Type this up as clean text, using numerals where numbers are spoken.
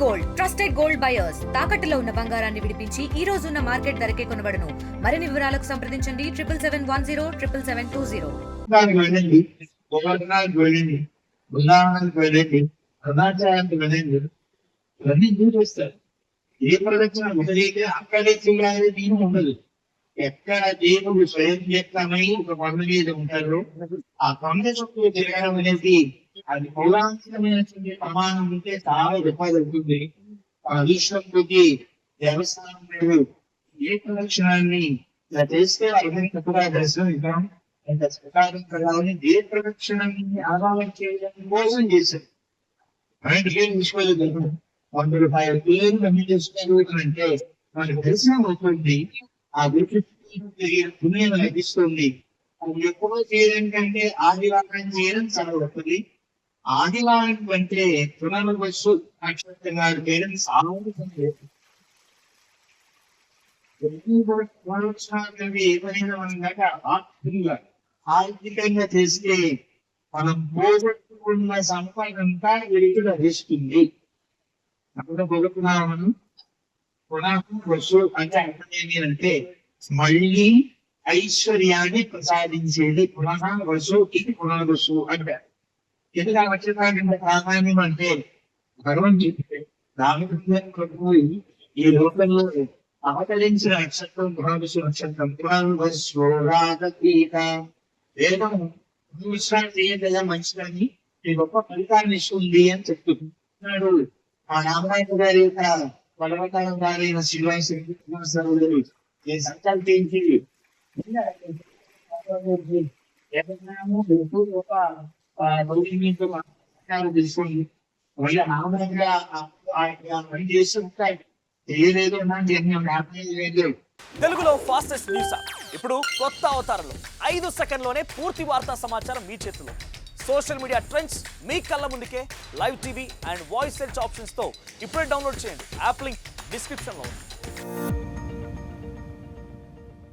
Gold trusted gold buyers తాకట్టులో ఉన్న బంగారాన్ని విడిపించి ఈ రోజు ఉన్న మార్కెట్ ధరకే కొనబడును. మరిన్ని వివరాలకు సంప్రదించండి 7710 77720. ఏ ప్రదక్షిణ ఒకరైతే అక్కడే చేయాలి దీని ఉండదు. ఎక్కడ దేవుడు స్వయం వ్యక్తమై ఒక కొండ మీద ఉంటారో ఆ కొండ చుట్టూ తిరగడం అనేది అది పౌరాణికమైనటువంటి ప్రమాణం ఉంటే చాలా గొప్పది అవుతుంది. ఆ ఈశ్వరుడికి దేవస్థానం లేదు. ఏ ప్రదక్షిణాన్ని ఇలా చేస్తే అర్థం తప్పుగా దర్శనం ఇద్దాం అంత ప్రకారం కలవాలని ఏ ప్రదక్షిణాన్ని ఆరాధన చేయడానికి కోసం చేశారు. అలాంటి ఏం తీసుకోలేదు. 100 రూపాయల పేరు అన్ని చేసుకోగలుగుతుందంటే మనకు దర్శనం అవుతుంది. ఆ గుర్తు పుణ్యం లభిస్తుంది. అది ఎక్కువ చేయడం కంటే ఆదివారం చేయడం చాలా గొప్పది. ఆదివారం అంటే పునర్వసు నక్షత్రంగా చేయడం చాలా ఏమైనా మనం దాకా ఆర్థికంగా చేస్తే మనం పోగొట్టుకున్న సంపద అంతా వీరికి లభిస్తుంది. అప్పుడు పొగట్టున్నామను పునర్వసు అంటే అర్థం ఏమి అంటే మళ్ళీ ఐశ్వర్యాన్ని ప్రసాదించేది. పునర్వసు ఇది పునర్వసు అంటారు. ఎందుకు ఆ నక్షత్రానికి ప్రాధాన్యం అంటే భగవంతుడు రామకృష్ణ ఈ లోకంలో అవతరించిన నక్షత్రం పునర్వసు నక్షత్రం. పునర్వస్వరాగీత వేదం విశ్రాంతి చేయగల మంచిదని ఈ గొప్ప ఫలితాన్ని ఇస్తుంది అని చెప్తున్నాడు. ఆ రామాయణ గారి యొక్క పర్వతాల గారైన శ్రీవాసరుడు సంకల్పించి తెలుసుకోండి. మళ్ళీ రామయ్య పని చేసి ఉంటాయి. తెలియలేదు లేదు. తెలుగులో ఫాస్టెస్ట్ న్యూస్ ఇప్పుడు కొత్త అవతారంలో 5 సెకండ్లోనే పూర్తి వార్తా సమాచారం మీ చేతిలో. సోషల్ మీడియా ట్రెండ్స్ మీ కళ్ళ ముందుకే live TV and voice search options తో ఇప్పుడే డౌన్లోడ్ చేయండి. యాప్ లింక్ డిస్క్రిప్షన్ లో ఉంది.